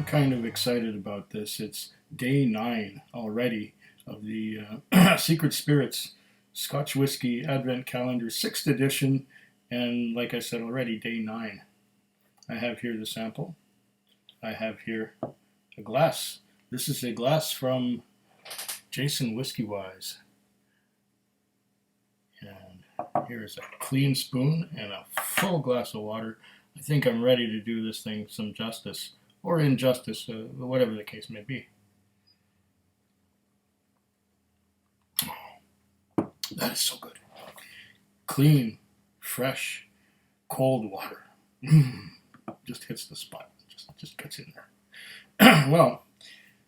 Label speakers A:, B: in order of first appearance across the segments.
A: kind of excited about this. It's day 9 already of the Secret Spirits Scotch Whisky Advent Calendar 6th edition, and like I said already, day 9. I have here the sample. I have here a glass. This is a glass from Jason Whiskey Wise. And here is a clean spoon and a full glass of water. I think I'm ready to do this thing some justice, or injustice, whatever the case may be. That is so good. Clean, fresh, cold water. Just hits the spot. Just gets in there. Well,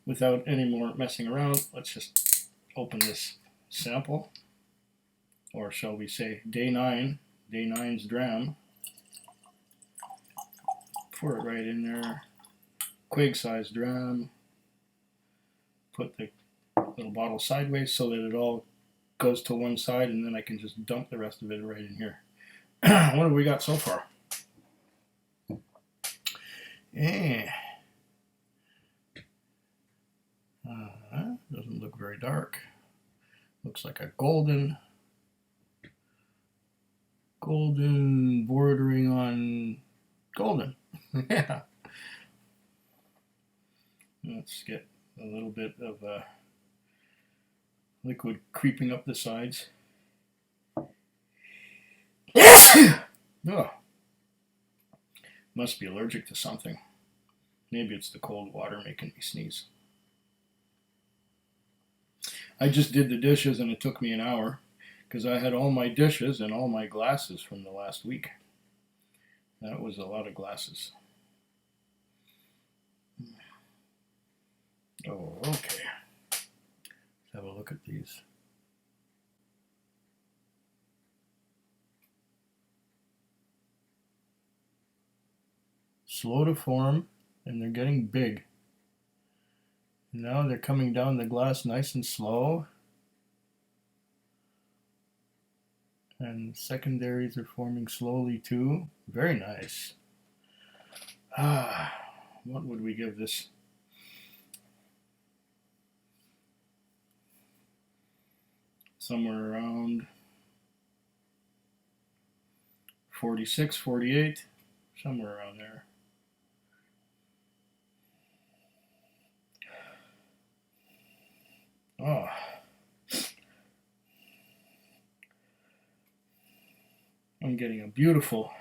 A: without any more messing around, let's just open this sample. Or shall we say day 9, day 9's dram. Pour it right in there. Quig size dram. Put the little bottle sideways so that it all goes to one side, and then I can just dump the rest of it right in here. What have we got so far? Yeah. Doesn't look very dark. Looks like a golden bordering on golden. Yeah. Let's get a little bit of liquid creeping up the sides. Oh, must be allergic to something. Maybe it's the cold water making me sneeze. I just did the dishes and it took me an hour because I had all my dishes and all my glasses from the last week. That was a lot of glasses. Oh, okay. Let's have a look at these. Slow to form, and they're getting big. Now they're coming down the glass nice and slow. And secondaries are forming slowly too. Very nice. What would we give this? Somewhere around 46, 48, somewhere around there. Oh. I'm getting a beautiful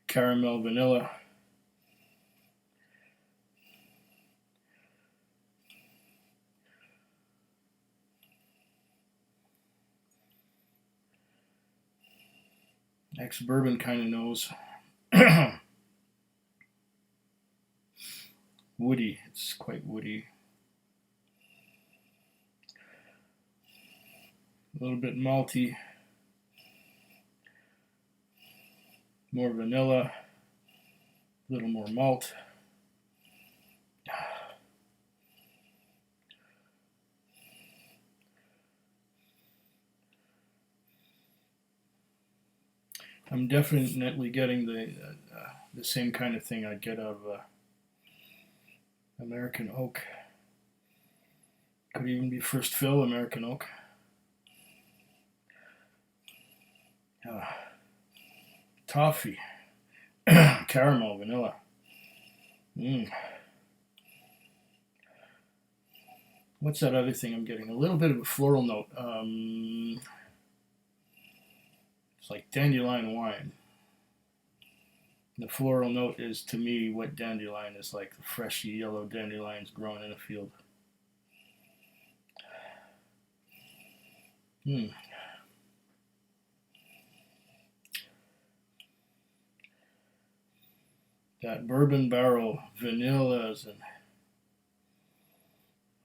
A: caramel vanilla. Ex-bourbon kind of nose. Woody, it's quite woody. A little bit malty. More vanilla. A little more malt. I'm definitely getting the same kind of thing I'd get out of American oak. Could even be first fill American oak. Toffee, caramel, vanilla. What's that other thing I'm getting? A little bit of a floral note. It's like dandelion wine. The floral note is, to me, what dandelion is like, the fresh yellow dandelions grown in a field. That bourbon barrel vanillas, and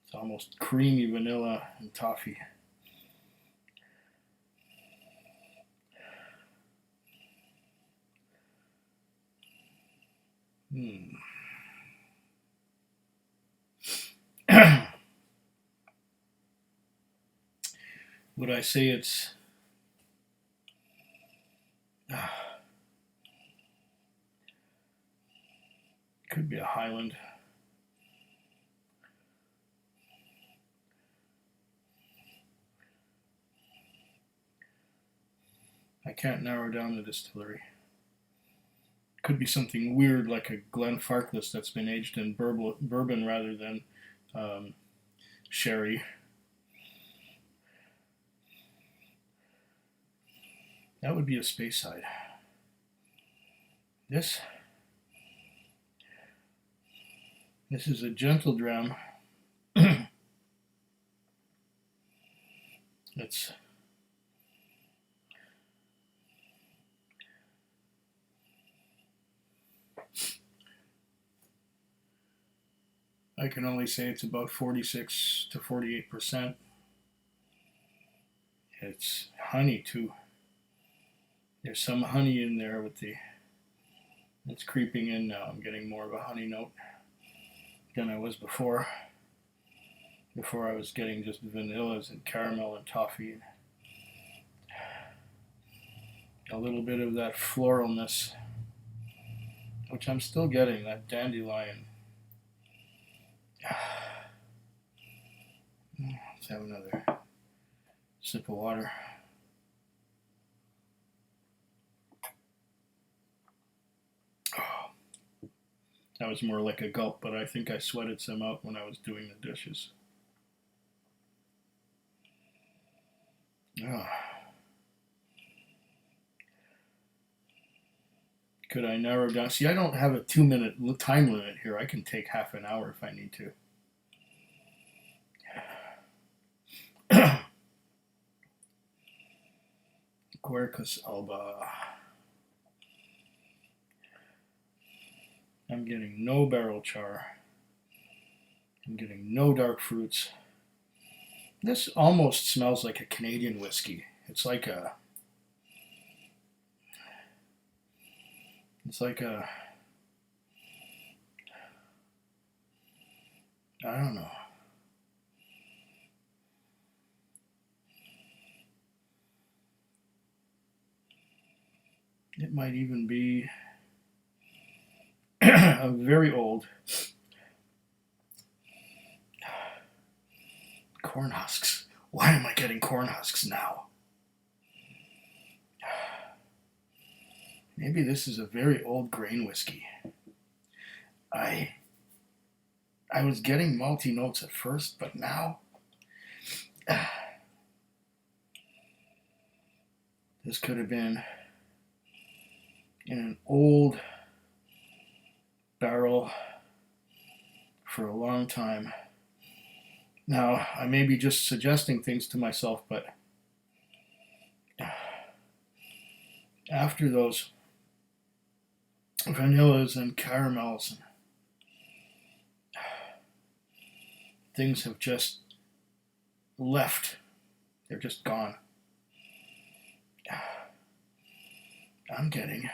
A: it's almost creamy vanilla and toffee. Would I say it's Could be a Highland. I can't narrow down the distillery. Could be something weird like a Glenfarclas that's been aged in bourbon rather than sherry. That would be a Speyside. This is a gentle dram. It's I can only say it's about 46 to 48%. It's honey too. There's some honey in there with the. It's creeping in now. I'm getting more of a honey note than I was before. Before I was getting just vanillas and caramel and toffee. And a little bit of that floralness, which I'm still getting, that dandelion. Let's have another sip of water. That was more like a gulp, but I think I sweated some out when I was doing the dishes. Oh. Could I narrow down? See, I don't have a 2-minute time limit here. I can take half an hour if I need to. Quercus alba. I'm getting no barrel char. I'm getting no dark fruits. This almost smells like a Canadian whiskey. It's like a I don't know. It might even be a very old corn husks. Why am I getting corn husks now? Maybe this is a very old grain whiskey. I was getting malty notes at first, but now this could have been in an old barrel for a long time. Now, I may be just suggesting things to myself, but after those vanillas and caramels, things have just left. They're just gone. I'm getting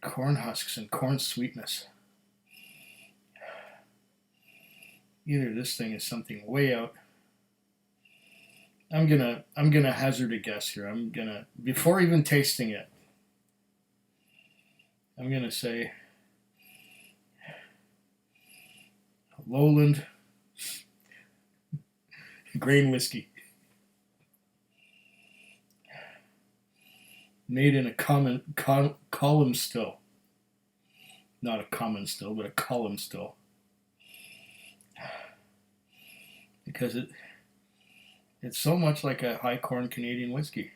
A: corn husks and corn sweetness. Either this thing is something way out. I'm gonna hazard a guess here. Before even tasting it, I'm gonna say Lowland grain whiskey, made in a column still. Not a common still, but a column still. Because it's so much like a high corn Canadian whiskey.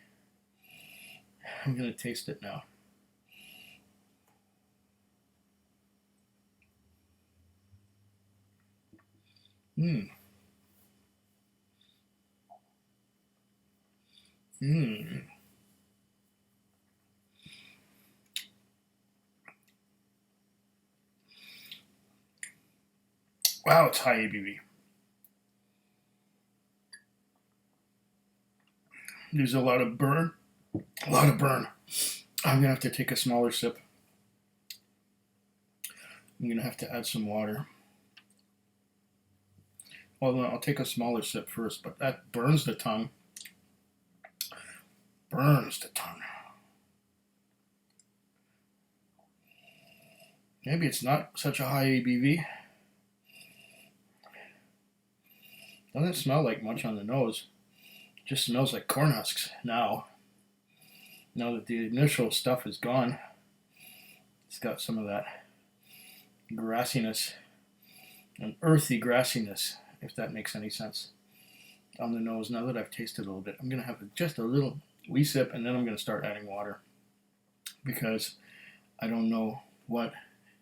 A: I'm going to taste it now. Wow, it's high ABV. There's a lot of burn. I'm going to have to take a smaller sip. I'm going to have to add some water. Well, no, I'll take a smaller sip first, but that burns the tongue. Maybe it's not such a high ABV. Doesn't smell like much on the nose. It just smells like corn husks now. Now that the initial stuff is gone, it's got some of that grassiness, an earthy grassiness, if that makes any sense, on the nose. Now that I've tasted a little bit, I'm going to have just a little wee sip, and then I'm going to start adding water, because I don't know what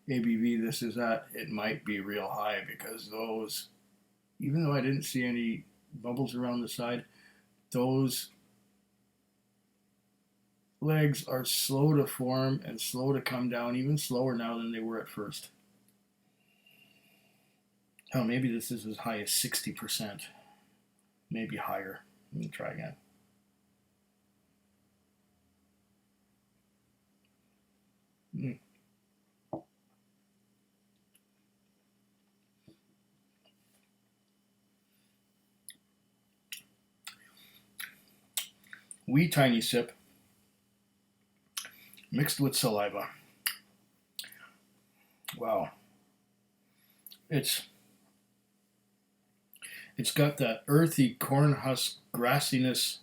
A: ABV this is at. It might be real high, because those, even though I didn't see any bubbles around the side, those legs are slow to form and slow to come down, even slower now than they were at first. Oh, maybe this is as high as 60%, maybe higher. Let me try again. Wee tiny sip mixed with saliva. Wow. It's got that earthy corn husk grassiness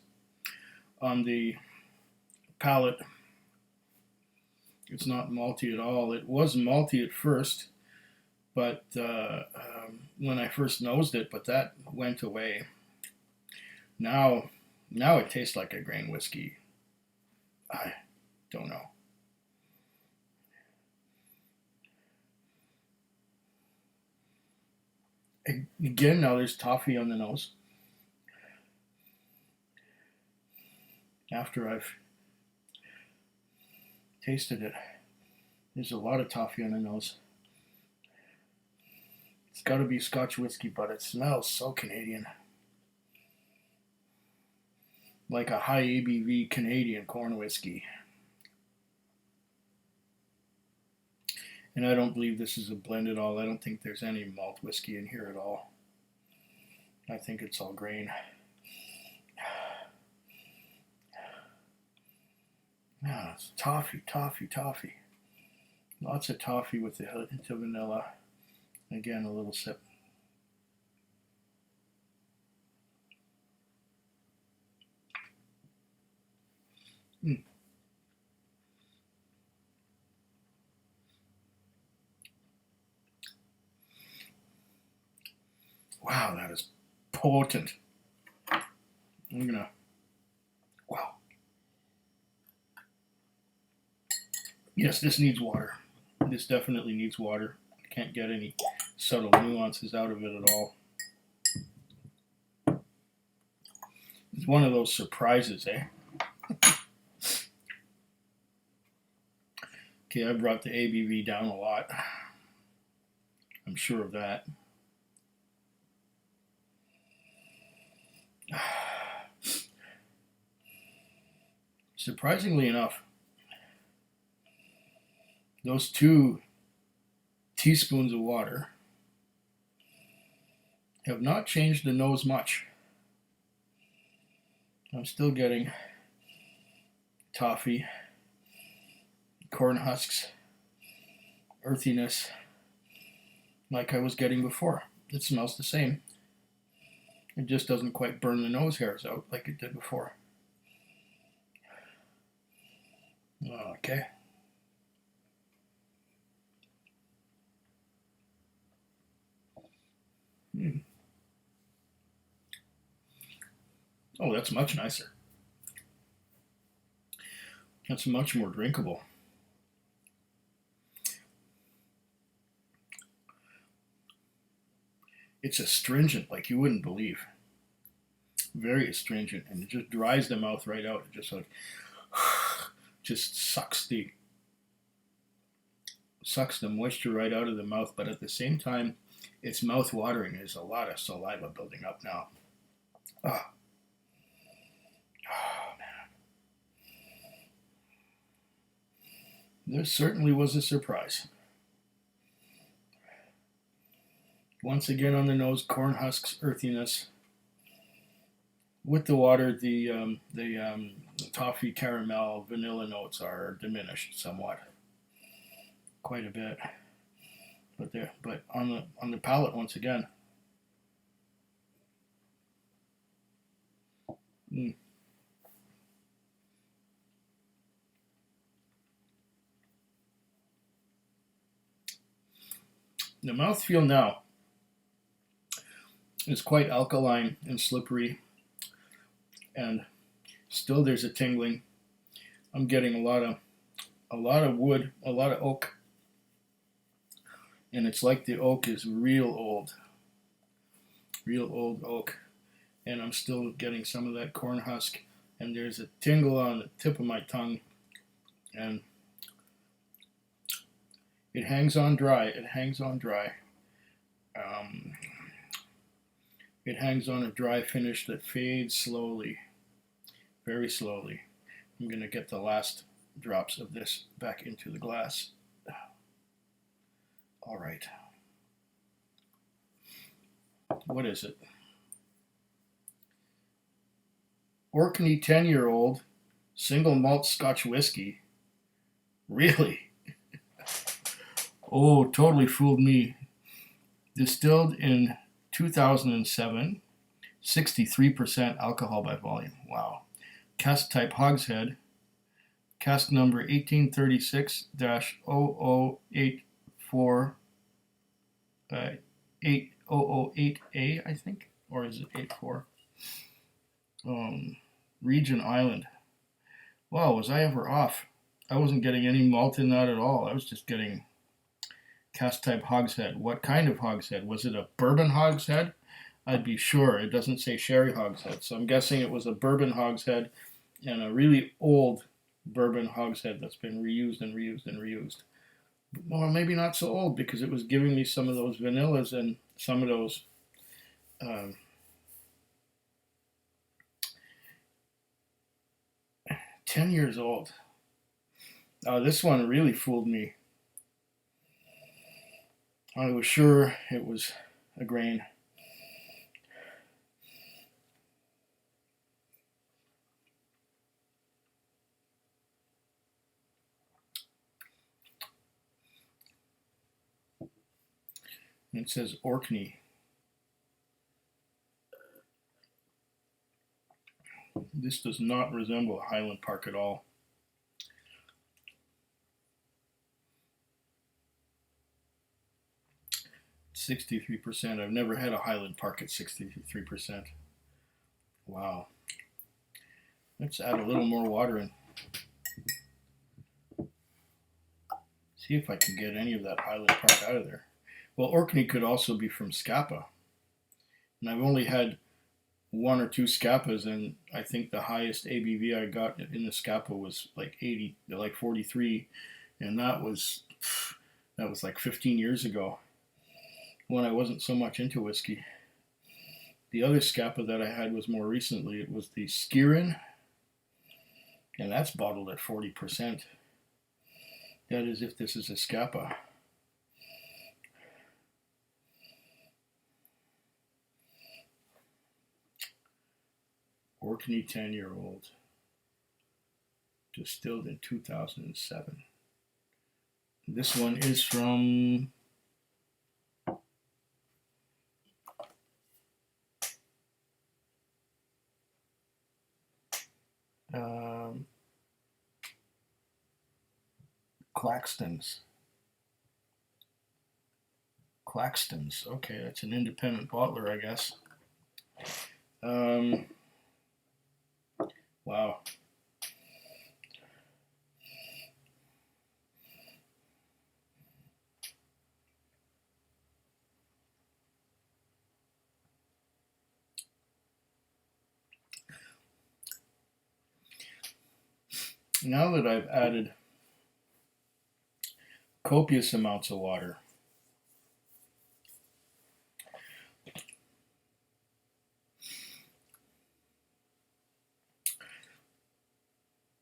A: on the palate. It's not malty at all. It was malty at first, but when I first nosed it, but that went away. Now it tastes like a grain whiskey. I don't know. Again, now there's toffee on the nose. After I've tasted it, there's a lot of toffee on the nose. It's got to be Scotch whiskey, but it smells so Canadian. Like a high ABV Canadian corn whiskey. And I don't believe this is a blend at all. I don't think there's any malt whiskey in here at all. I think it's all grain. Ah, it's toffee. Lots of toffee with the hint of vanilla. Again, a little sip. Wow, that is potent. Wow. Yes, this needs water. This definitely needs water. I can't get any subtle nuances out of it at all. It's one of those surprises, eh? Okay, I brought the ABV down a lot. I'm sure of that. Surprisingly enough, those 2 teaspoons of water have not changed the nose much. I'm still getting toffee, corn husks, earthiness, like I was getting before. It smells the same. It just doesn't quite burn the nose hairs out like it did before. Okay. Oh, that's much nicer. That's much more drinkable. It's astringent like you wouldn't believe. Very astringent, and it just dries the mouth right out. It just like just sucks the moisture right out of the mouth, but at the same time, it's mouth watering. There's a lot of saliva building up now. Ah. Oh, man. This certainly was a surprise. Once again on the nose, corn husks, earthiness. With the water, the toffee, caramel, vanilla notes are diminished somewhat, quite a bit. but on the palate once again. Mm. The mouthfeel now is quite alkaline and slippery, and still there's a tingling. I'm getting a lot of wood, a lot of oak, and it's like the oak is real old oak, and I'm still getting some of that corn husk, and there's a tingle on the tip of my tongue, and it hangs on dry. It hangs on dry. It hangs on a dry finish that fades slowly, very slowly. I'm going to get the last drops of this back into the glass. All right. What is it? Orkney 10-year-old single malt Scotch whiskey. Really? Oh, totally fooled me. Distilled in 2007, 63% alcohol by volume. Wow. Cask type hogshead. Cask number 1836-0084, 8008A, I think, or is it 84? Region Island. Wow, was I ever off? I wasn't getting any malt in that at all. I was just getting cask type hogshead. What kind of hogshead? Was it a bourbon hogshead? I'd be sure. It doesn't say sherry hogshead, so I'm guessing it was a bourbon hogshead and a really old bourbon hogshead that's been reused and reused and reused. Well, maybe not so old, because it was giving me some of those vanillas and some of those 10 years old. This one really fooled me. I was sure it was a grain. And it says Orkney. This does not resemble Highland Park at all. It's 63%. I've never had a Highland Park at 63%. Wow. Let's add a little more water in. See if I can get any of that Highland Park out of there. Well, Orkney could also be from Scapa. And I've only had one or two Scapas, and I think the highest ABV I got in the Scapa was like 80, like 43, and that was like 15 years ago when I wasn't so much into whiskey. The other Scapa that I had was more recently. It was the Skirin, and that's bottled at 40%. That is if this is a Scapa. Orkney 10-year-old, distilled in 2007. This one is from Claxton's. Okay, that's an independent bottler, I guess. Wow. Now that I've added copious amounts of water,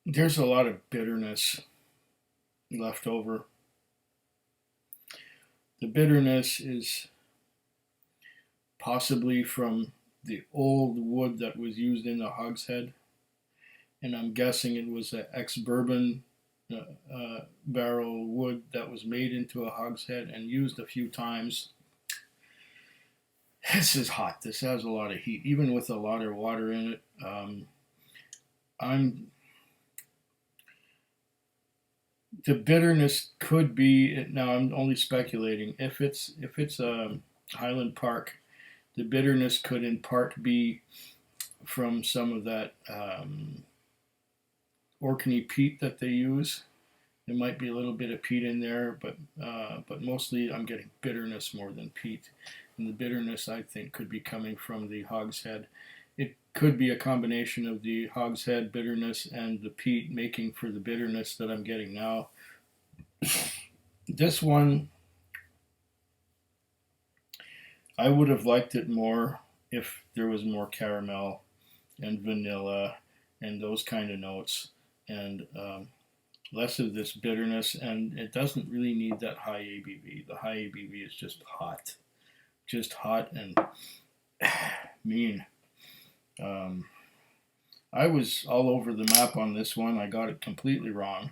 A: there's a lot of bitterness left over. The bitterness is possibly from the old wood that was used in the hogshead, and I'm guessing it was an ex-bourbon barrel wood that was made into a hogshead and used a few times. This is hot. This has a lot of heat, even with a lot of water in it. I'm the bitterness could be, now I'm only speculating, if it's Highland Park, the bitterness could in part be from some of that Orkney peat that they use. There might be a little bit of peat in there, but mostly I'm getting bitterness more than peat. And the bitterness, I think, could be coming from the hogshead. It could be a combination of the hogshead bitterness and the peat making for the bitterness that I'm getting now. This one, I would have liked it more if there was more caramel and vanilla and those kind of notes, and less of this bitterness. And it doesn't really need that high ABV. The high ABV is just hot and mean. I was all over the map on this one. I got it completely wrong.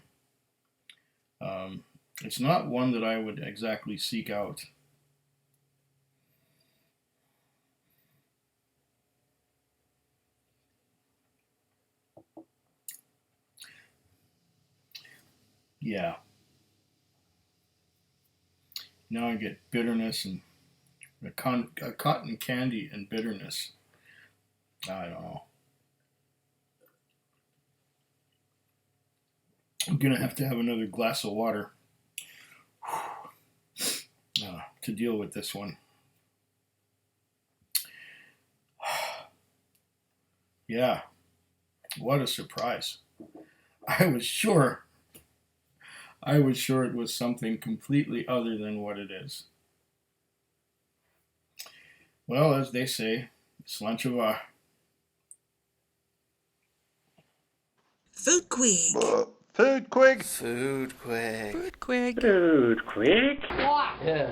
A: It's not one that I would exactly seek out. Yeah. Now I get bitterness and a cotton candy and bitterness. I don't know. I'm gonna have to have another glass of water to deal with this one. Yeah, what a surprise. I was sure it was something completely other than what it is. Well, as they say, slanchava.
B: Foodquig.
C: Foodquig.
D: Foodquig.
B: Foodquig.
E: Foodquig.
D: Yeah.